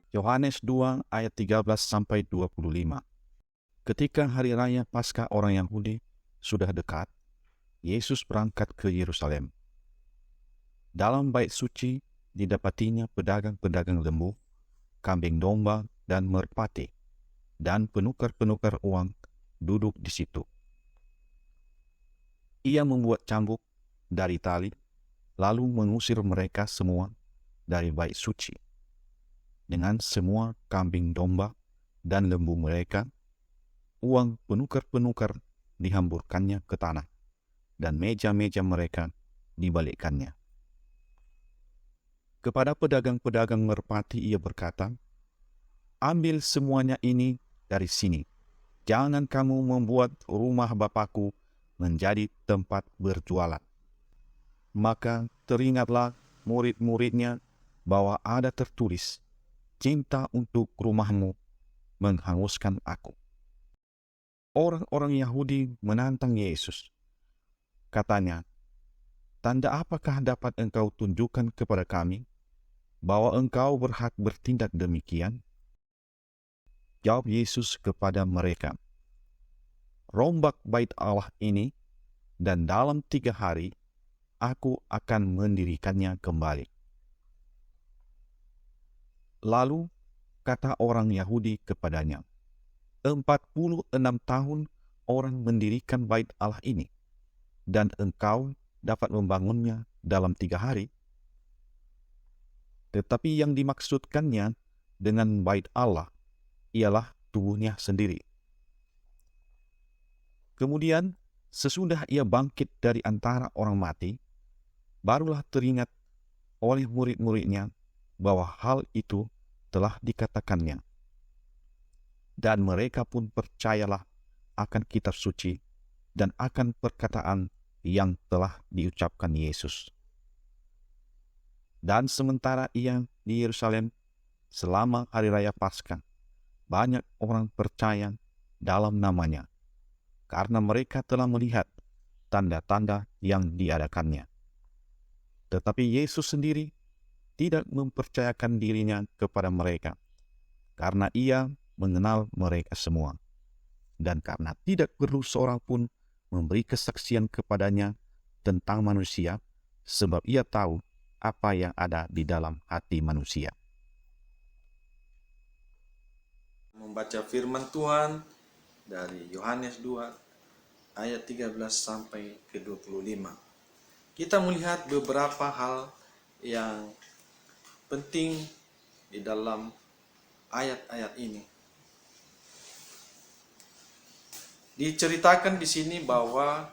Yohanes 2 ayat 13-25. Ketika hari raya Paskah orang Yahudi sudah dekat, Yesus berangkat ke Yerusalem. Dalam bait suci didapatinya pedagang-pedagang lembu, kambing domba, dan merpati, dan penukar-penukar uang duduk di situ. Ia membuat cambuk dari tali, lalu mengusir mereka semua dari bait suci, dengan semua kambing domba dan lembu mereka. Uang penukar-penukar dihamburkannya ke tanah, dan meja-meja mereka dibalikkannya. Kepada pedagang-pedagang merpati ia berkata, "Ambil semuanya ini dari sini. Jangan kamu membuat rumah Bapakku menjadi tempat berjualan." Maka teringatlah murid-muridnya bahwa ada tertulis, "Cinta untuk rumahmu menghanguskan aku." Orang-orang Yahudi menantang Yesus. Katanya, "Tanda apakah dapat engkau tunjukkan kepada kami bahwa engkau berhak bertindak demikian?" Jawab Yesus kepada mereka, "Rombak bait Allah ini, dan dalam 3 hari aku akan mendirikannya kembali." Lalu kata orang Yahudi kepadanya, 46 tahun orang mendirikan bait Allah ini, dan engkau dapat membangunnya dalam 3 hari? Tetapi yang dimaksudkannya dengan bait Allah ialah tubuhnya sendiri. Kemudian, sesudah ia bangkit dari antara orang mati, barulah teringat oleh murid-muridnya bahwa hal itu telah dikatakannya. Dan mereka pun percayalah akan kitab suci dan akan perkataan yang telah diucapkan Yesus. Dan sementara ia di Yerusalem selama hari raya Paskah, banyak orang percaya dalam namanya, karena mereka telah melihat tanda-tanda yang diadakannya. Tetapi Yesus sendiri tidak mempercayakan dirinya kepada mereka, karena ia mengenal mereka semua, dan karena tidak perlu seorang pun memberi kesaksian kepadanya tentang manusia, sebab ia tahu apa yang ada di dalam hati manusia. Membaca firman Tuhan dari Yohanes 2 ayat 13 sampai ke 25. Kita melihat beberapa hal yang penting di dalam ayat-ayat ini. Diceritakan di sini bahwa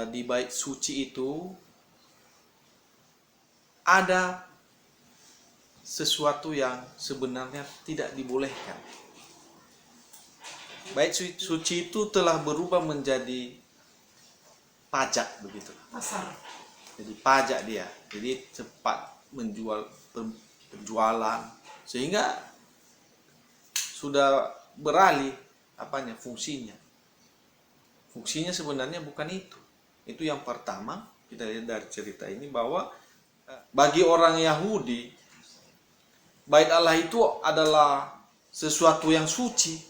di bait suci itu ada sesuatu yang sebenarnya tidak dibolehkan. Bait suci itu telah berubah menjadi pajak, begitu. Pasar. Jadi pajak dia. Jadi cepat menjual penjualan, sehingga sudah beralih fungsinya. Fungsinya sebenarnya bukan itu. Itu yang pertama kita lihat dari cerita ini, bahwa bagi orang Yahudi bait Allah itu adalah sesuatu yang suci,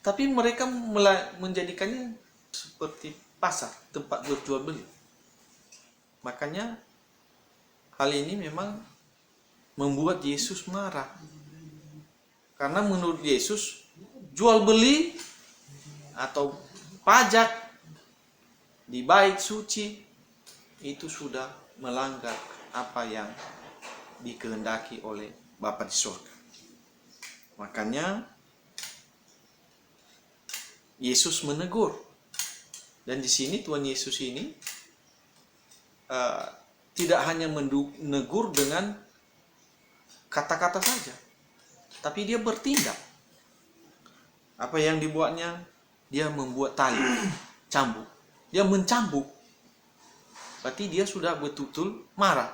tapi mereka menjadikannya seperti pasar, tempat berjual beli. Makanya hal ini memang membuat Yesus marah, karena menurut Yesus jual beli atau pajak di bait suci itu sudah melanggar apa yang dikehendaki oleh Bapa di surga. Makanya Yesus menegur, dan di sini Tuhan Yesus ini tidak hanya menegur dengan kata-kata saja, tapi dia bertindak. Apa yang dibuatnya? Dia membuat tali, cambuk. Dia mencambuk. Berarti dia sudah betul-betul marah.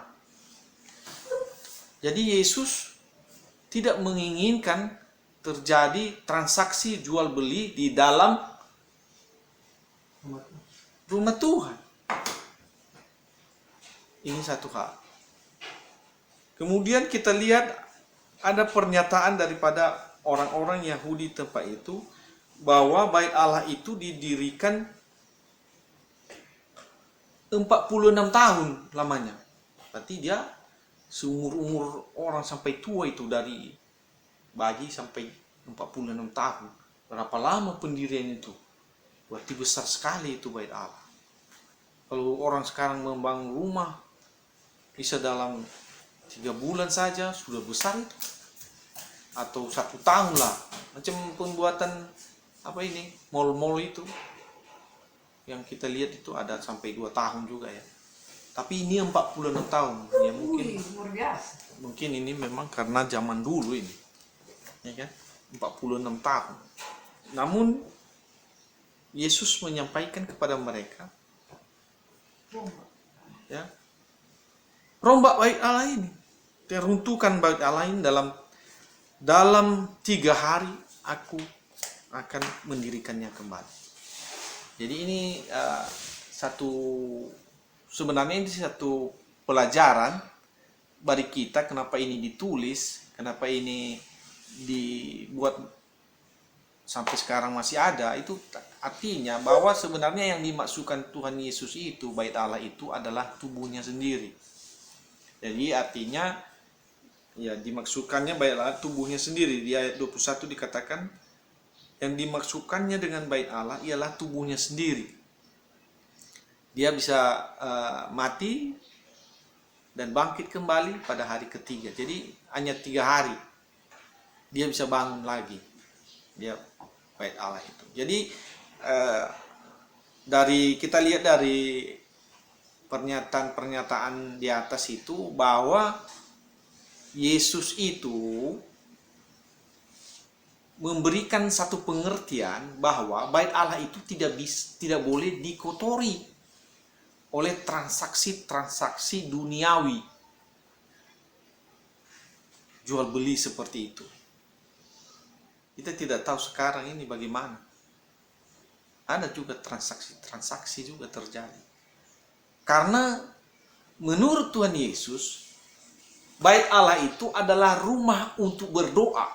Jadi Yesus tidak menginginkan terjadi transaksi jual beli di dalam rumah Tuhan. Ini satu hal. Kemudian kita lihat ada pernyataan daripada orang-orang Yahudi tempat itu bahwa bait Allah itu didirikan 46 tahun lamanya. Berarti dia seumur-umur orang sampai tua itu, dari bayi sampai 46 tahun. Berapa lama pendirian itu? Berarti besar sekali itu bait Allah. Kalau orang sekarang membangun rumah bisa dalam 3 bulan saja sudah besar itu, atau 1 tahun lah. Macam pembuatan mall-mall itu yang kita lihat itu ada sampai 2 tahun juga ya. Tapi ini 46 tahun ya, mungkin ini memang karena zaman dulu ini, ya kan, 46 tahun. Namun Yesus menyampaikan kepada mereka, ya, rombak bait Allah ini, teruntukan bait Allah ini dalam 3 hari aku akan mendirikannya kembali. Jadi ini sebenarnya ini satu pelajaran bagi kita, kenapa ini ditulis, kenapa ini dibuat sampai sekarang masih ada. Itu artinya bahwa sebenarnya yang dimaksudkan Tuhan Yesus itu, bait Allah itu adalah tubuhnya sendiri. Jadi artinya ya dimaksudkannya bait Allah tubuhnya sendiri. Di ayat 21 dikatakan yang dimaksudkannya dengan bait Allah ialah tubuhnya sendiri. Dia bisa mati dan bangkit kembali pada hari ketiga. Jadi hanya 3 hari dia bisa bangun lagi. Dia bait Allah itu. Jadi kita lihat dari pernyataan-pernyataan di atas itu bahwa Yesus itu memberikan satu pengertian bahwa bait Allah itu tidak boleh dikotori oleh transaksi-transaksi duniawi, jual beli seperti itu. Kita tidak tahu sekarang ini bagaimana. Ada juga transaksi juga terjadi. Karena menurut Tuhan Yesus, bait Allah itu adalah rumah untuk berdoa,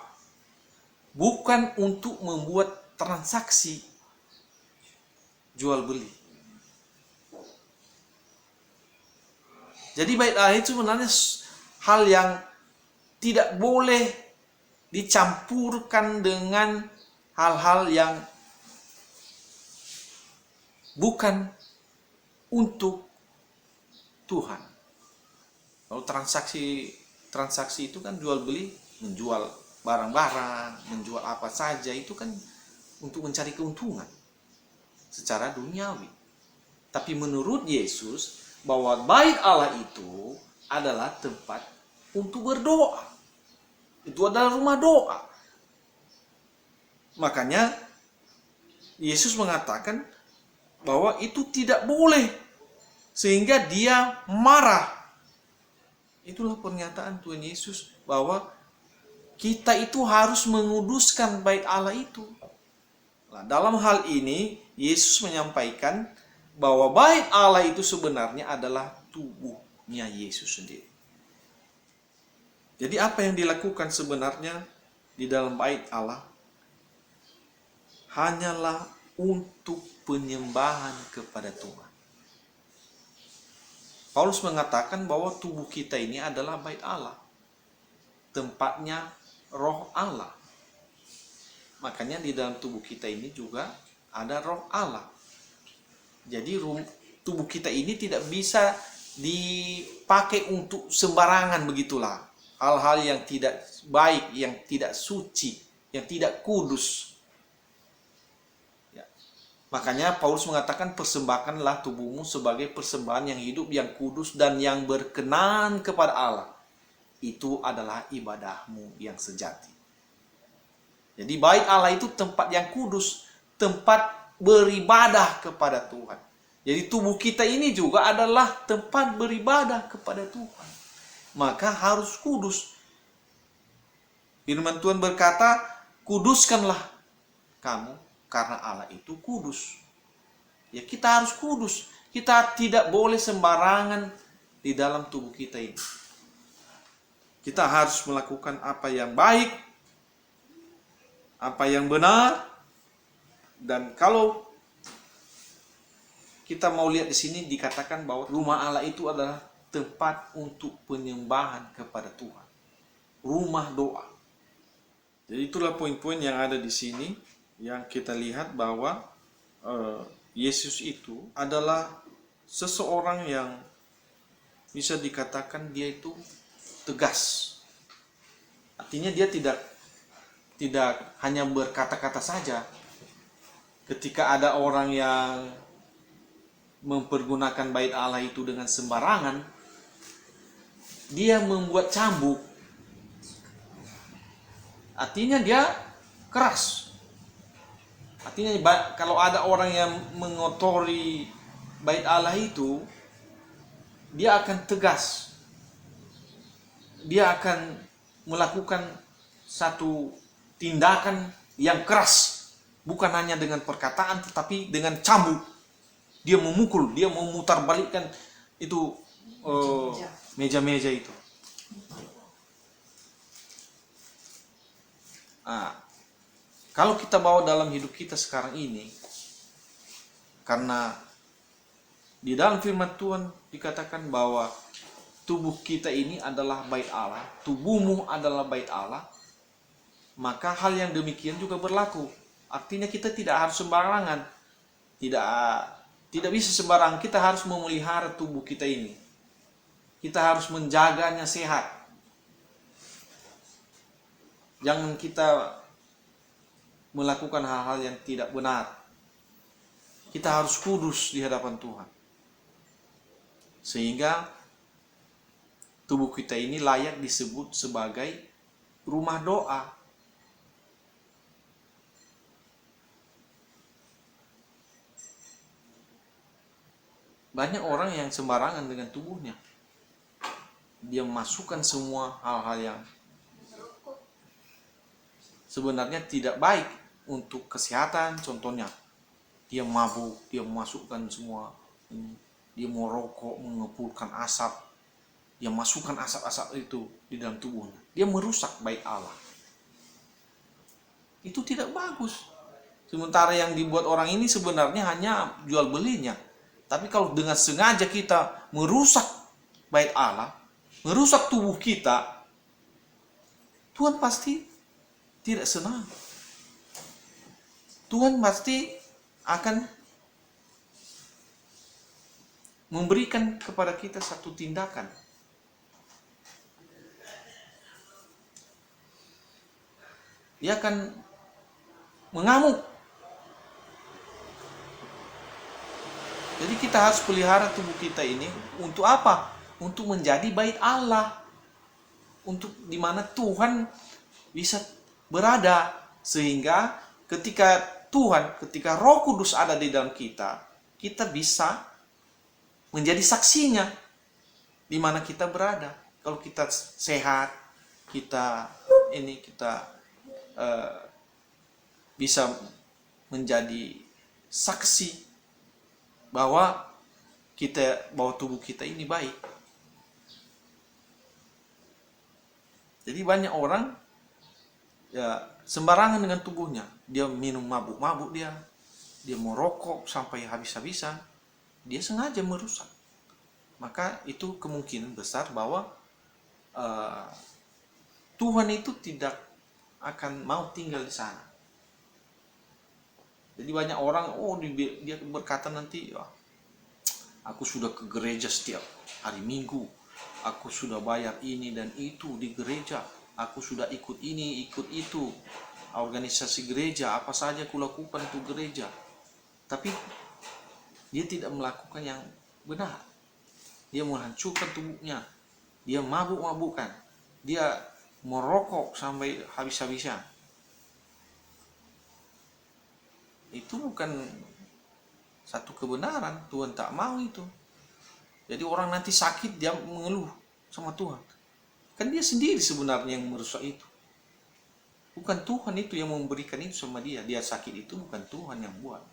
bukan untuk membuat transaksi jual beli. Jadi bait Allah itu sebenarnya hal yang tidak boleh dicampurkan dengan hal-hal yang bukan untuk Tuhan. Kalau transaksi itu kan jual beli, menjual barang-barang, menjual apa saja, itu kan untuk mencari keuntungan secara duniawi. Tapi menurut Yesus, bahwa bait Allah itu adalah tempat untuk berdoa. Itu adalah rumah doa. Makanya Yesus mengatakan bahwa itu tidak boleh, sehingga dia marah. Itulah pernyataan Tuhan Yesus bahwa kita itu harus menguduskan bait Allah itu. Nah, dalam hal ini Yesus menyampaikan bahwa bait Allah itu sebenarnya adalah tubuhnya Yesus sendiri. Jadi apa yang dilakukan sebenarnya di dalam bait Allah hanyalah untuk penyembahan kepada Tuhan. Paulus mengatakan bahwa tubuh kita ini adalah bait Allah, tempatnya roh Allah. Makanya di dalam tubuh kita ini juga ada roh Allah. Jadi tubuh kita ini tidak bisa dipakai untuk sembarangan begitulah. Hal-hal yang tidak baik, yang tidak suci, yang tidak kudus. Ya. Makanya Paulus mengatakan, persembahkanlah tubuhmu sebagai persembahan yang hidup, yang kudus, dan yang berkenan kepada Allah. Itu adalah ibadahmu yang sejati. Jadi bait Allah itu tempat yang kudus, tempat beribadah kepada Tuhan. Jadi tubuh kita ini juga adalah tempat beribadah kepada Tuhan. Maka harus kudus. Firman Tuhan berkata, kuduskanlah kamu karena Allah itu kudus. Ya, kita harus kudus. Kita tidak boleh sembarangan di dalam tubuh kita ini. Kita harus melakukan apa yang baik, apa yang benar. Dan kalau kita mau lihat di sini dikatakan bahwa rumah Allah itu adalah tempat untuk penyembahan kepada Tuhan. Rumah doa. Jadi itulah poin-poin yang ada di sini yang kita lihat bahwa Yesus itu adalah seseorang yang bisa dikatakan dia itu tegas. Artinya dia tidak hanya berkata-kata saja. Ketika ada orang yang mempergunakan bait Allah itu dengan sembarangan, dia membuat cambuk. Artinya dia keras. Artinya kalau ada orang yang mengotori bait Allah itu, dia akan tegas. Dia akan melakukan satu tindakan yang keras, bukan hanya dengan perkataan tetapi dengan cambuk. Dia memukul, dia memutarbalikkan itu meja-meja itu. Nah, kalau kita bawa dalam hidup kita sekarang ini, karena di dalam firman Tuhan dikatakan bahwa tubuh kita ini adalah bait Allah, tubuhmu adalah bait Allah, maka hal yang demikian juga berlaku. Artinya kita tidak harus sembarangan, tidak bisa sembarangan. Kita harus memelihara tubuh kita ini. Kita harus menjaganya sehat. Jangan kita melakukan hal-hal yang tidak benar. Kita harus kudus di hadapan Tuhan. Sehingga tubuh kita ini layak disebut sebagai rumah doa. Banyak orang yang sembarangan dengan tubuhnya. Dia memasukkan semua hal-hal yang sebenarnya tidak baik untuk kesehatan. Contohnya, dia mabuk, dia memasukkan semua, dia mau rokok, mengepulkan asap, dia masukkan asap-asap itu di dalam tubuhnya. Dia merusak bait Allah. Itu tidak bagus. Sementara yang dibuat orang ini sebenarnya hanya jual belinya. Tapi kalau dengan sengaja kita merusak bait Allah, merusak tubuh kita, Tuhan pasti tidak senang. Tuhan pasti akan memberikan kepada kita satu tindakan. Dia akan mengamuk. Jadi kita harus pelihara tubuh kita ini untuk apa? Untuk menjadi bait Allah. Untuk dimana Tuhan bisa berada, sehingga ketika Roh Kudus ada di dalam kita, kita bisa menjadi saksinya di mana kita berada. Kalau kita sehat, kita bisa menjadi saksi bahwa tubuh kita ini baik. Jadi banyak orang ya sembarangan dengan tubuhnya. Dia minum mabuk-mabuk, dia mau rokok sampai habis-habisan. Dia sengaja merusak. Maka itu kemungkinan besar bahwa Tuhan itu tidak akan mau tinggal di sana. Jadi banyak orang, dia berkata nanti, aku sudah ke gereja setiap hari Minggu, aku sudah bayar ini dan itu di gereja, aku sudah ikut ini, ikut itu, organisasi gereja, apa saja aku lakukan untuk gereja. Tapi dia tidak melakukan yang benar. Dia menghancurkan tubuhnya, dia mabuk-mabukan, dia merokok sampai habis-habisan. Itu bukan satu kebenaran. Tuhan tak mau itu. Jadi orang nanti sakit, dia mengeluh sama Tuhan. Kan dia sendiri sebenarnya yang merusak itu. Bukan Tuhan itu yang memberikan itu sama dia. Dia sakit itu bukan Tuhan yang buat.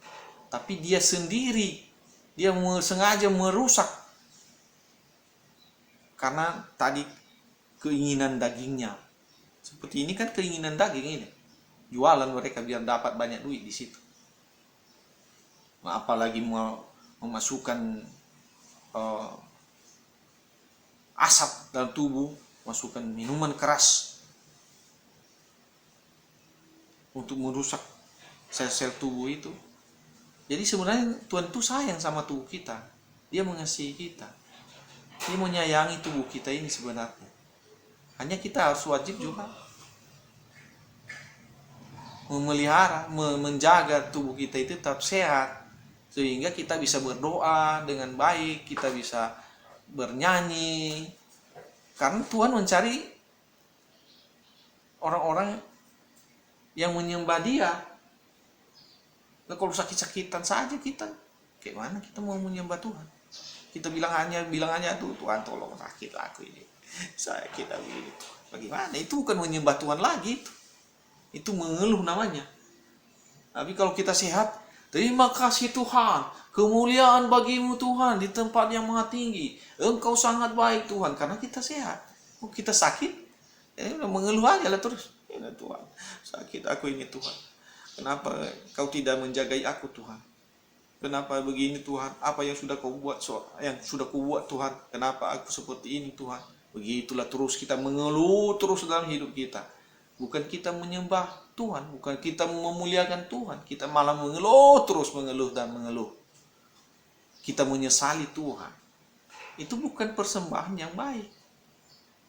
Tapi dia sendiri. Dia sengaja merusak. Karena tadi keinginan dagingnya. Seperti ini kan keinginan daging ini. Jualan mereka biar dapat banyak duit di situ. Apalagi mau memasukkan asap dalam tubuh, masukkan minuman keras untuk merusak sel-sel tubuh itu. Jadi sebenarnya Tuhan itu sayang sama tubuh kita. Dia mengasihi kita. Dia menyayangi tubuh kita ini sebenarnya. Hanya kita harus wajib juga memelihara, menjaga tubuh kita itu tetap sehat. Sehingga kita bisa berdoa dengan baik, kita bisa bernyanyi. Karena Tuhan mencari orang-orang yang menyembah Dia. Nah, kalau sakit-sakitan saja kita, kayak mana kita mau menyembah Tuhan? Kita bilang hanya tuh, Tuhan tolong sakit aku ini, sakit aku ini. Bagaimana? Itu bukan menyembah Tuhan lagi. Itu mengeluh namanya. Tapi kalau kita sehat, terima kasih Tuhan, kemuliaan bagimu Tuhan di tempat yang maha tinggi. Engkau sangat baik Tuhan, karena kita sehat. Kalau kita sakit, mengeluh aja lah terus. Ya Tuhan, sakit aku ini Tuhan. Kenapa kau tidak menjagai aku Tuhan? Kenapa begini Tuhan? Apa yang sudah kau buat, Tuhan? Kenapa aku seperti ini Tuhan? Begitulah terus kita mengeluh terus dalam hidup kita. Bukan kita menyembah Tuhan, bukan kita memuliakan Tuhan, kita malah mengeluh terus, mengeluh. Kita menyesali Tuhan. Itu bukan persembahan yang baik.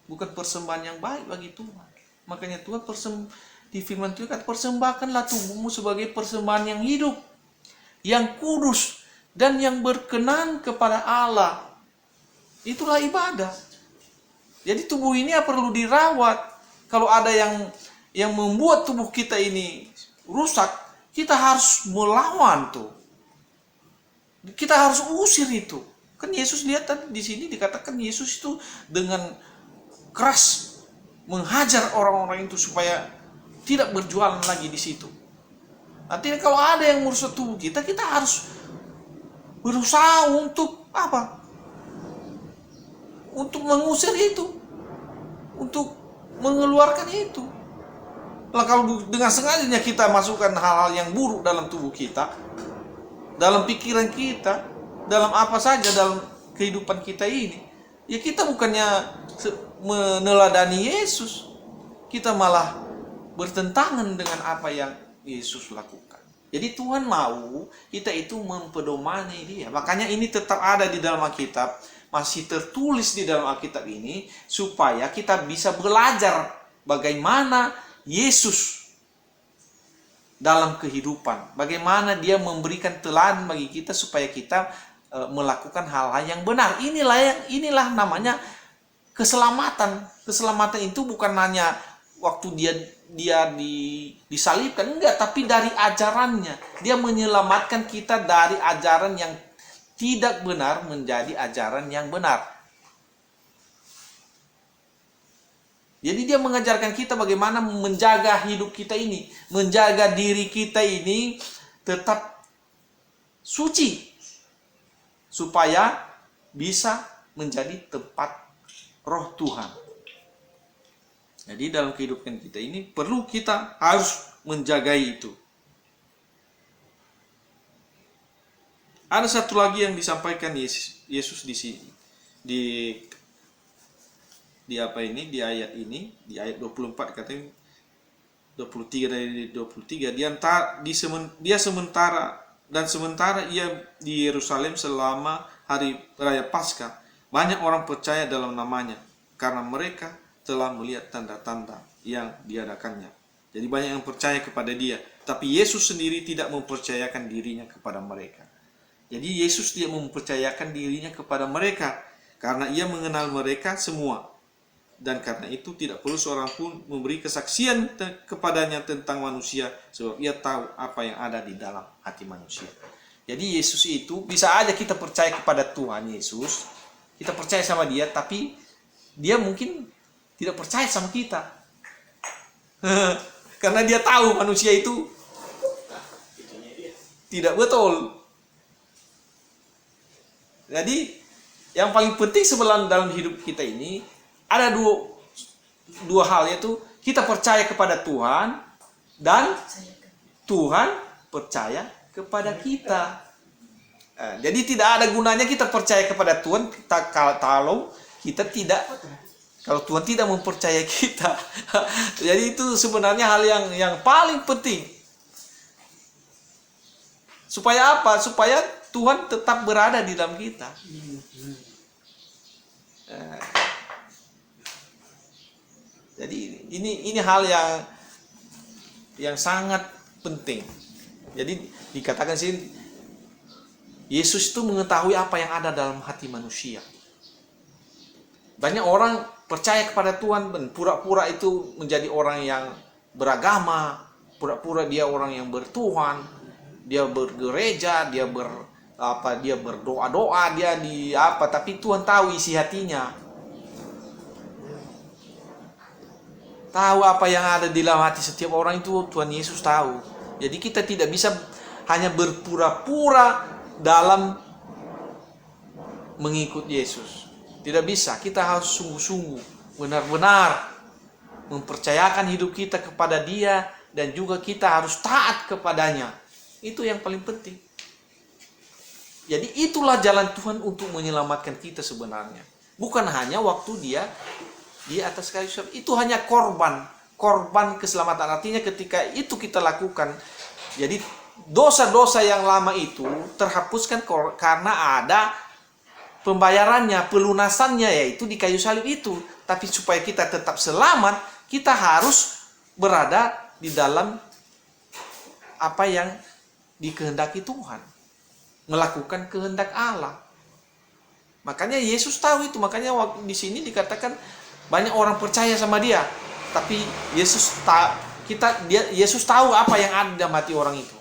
Bukan persembahan yang baik bagi Tuhan. Makanya Tuhan di firman Tuhan kata, persembahkanlah tubuhmu sebagai persembahan yang hidup, yang kudus, dan yang berkenan kepada Allah. Itulah ibadah. Jadi tubuh ini perlu dirawat. Kalau ada yang membuat tubuh kita ini rusak, kita harus melawan tuh. Kita harus usir itu. Kan Yesus lihat tadi di sini dikatakan Yesus itu dengan keras menghajar orang-orang itu supaya tidak berjualan lagi di situ. Artinya kalau ada yang merusak tubuh kita, kita harus berusaha untuk apa? Untuk mengusir itu, untuk mengeluarkan itu. Lah kalau dengan sengajanya kita masukkan hal-hal yang buruk dalam tubuh kita, dalam pikiran kita, dalam apa saja dalam kehidupan kita ini, ya kita bukannya meneladani Yesus, kita malah bertentangan dengan apa yang Yesus lakukan. Jadi Tuhan mau kita itu mempedomani Dia. Makanya ini tetap ada di dalam Alkitab, masih tertulis di dalam Alkitab ini, supaya kita bisa belajar bagaimana Yesus dalam kehidupan, bagaimana Dia memberikan teladan bagi kita supaya kita melakukan hal-hal yang benar. Inilah namanya keselamatan. Keselamatan itu bukan hanya waktu dia disalibkan, enggak, tapi dari ajarannya. Dia menyelamatkan kita dari ajaran yang tidak benar menjadi ajaran yang benar. Jadi Dia mengajarkan kita bagaimana menjaga hidup kita ini, menjaga diri kita ini tetap suci, supaya bisa menjadi tempat roh Tuhan. Jadi dalam kehidupan kita ini perlu kita harus menjaga itu. Ada satu lagi yang disampaikan Yesus di sini, di ayat ini, di ayat 24 katanya, 23 dari 23, sementara ia di Yerusalem selama hari raya Paskah, banyak orang percaya dalam namanya karena mereka telah melihat tanda-tanda yang diadakannya. Jadi banyak yang percaya kepada Dia, tapi Yesus sendiri tidak mempercayakan dirinya kepada mereka. Jadi Yesus tidak mempercayakan dirinya kepada mereka karena Ia mengenal mereka semua. Dan karena itu tidak perlu seorang pun memberi kesaksian kepadanya tentang manusia, sebab Ia tahu apa yang ada di dalam hati manusia. Jadi Yesus itu, bisa aja kita percaya kepada Tuhan Yesus, kita percaya sama Dia, tapi Dia mungkin tidak percaya sama kita. Karena Dia tahu manusia itu tidak betul. Jadi yang paling penting sebenarnya dalam hidup kita ini ada dua hal, yaitu kita percaya kepada Tuhan dan Tuhan percaya kepada kita. Jadi tidak ada gunanya kita percaya kepada Tuhan kalau Tuhan tidak mempercayai kita. Jadi itu sebenarnya hal yang paling penting. Supaya apa? Supaya Tuhan tetap berada di dalam kita. Jadi ini hal yang sangat penting. Jadi dikatakan sih, Yesus itu mengetahui apa yang ada dalam hati manusia. Banyak orang percaya kepada Tuhan dan pura-pura itu menjadi orang yang beragama, pura-pura dia orang yang bertuhan, dia bergereja, dia berdoa-doa, tapi Tuhan tahu isi hatinya. Tahu apa yang ada di dalam hati setiap orang itu Tuhan Yesus tahu. Jadi kita tidak bisa hanya berpura-pura dalam mengikut Yesus. Tidak bisa, kita harus sungguh-sungguh, benar-benar mempercayakan hidup kita kepada Dia, dan juga kita harus taat kepadanya. Itu yang paling penting. Jadi itulah jalan Tuhan untuk menyelamatkan kita sebenarnya. Bukan hanya waktu Dia di atas kayu salib. Itu hanya korban keselamatan. Artinya ketika itu kita lakukan, jadi dosa-dosa yang lama itu terhapuskan karena ada pembayarannya, pelunasannya, yaitu di kayu salib itu. Tapi supaya kita tetap selamat, kita harus berada di dalam apa yang dikehendaki Tuhan, melakukan kehendak Allah. Makanya Yesus tahu itu. Makanya di sini dikatakan banyak orang percaya sama Dia, tapi Yesus tahu apa yang ada dalam hati orang itu.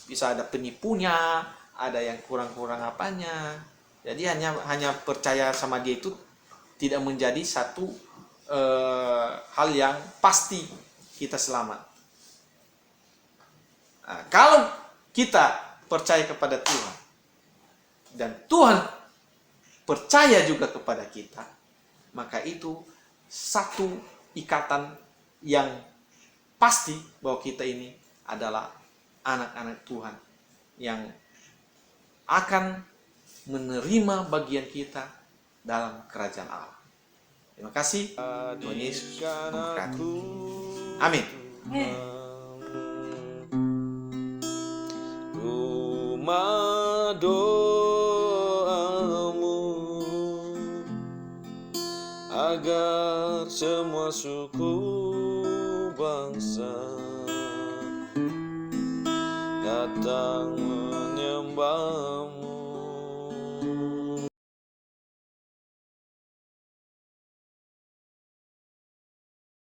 Bisa ada penipunya, ada yang kurang-kurang apanya. Jadi hanya percaya sama Dia itu tidak menjadi satu hal yang pasti kita selamat. Nah, kalau kita percaya kepada Tuhan dan Tuhan percaya juga kepada kita, maka itu satu ikatan yang pasti bahwa kita ini adalah anak-anak Tuhan yang akan menerima bagian kita dalam kerajaan Allah. Terima kasih. Tuhan Yesus memberkati. Amin. Rumah doamu agar semua suku bangsa datang menyembah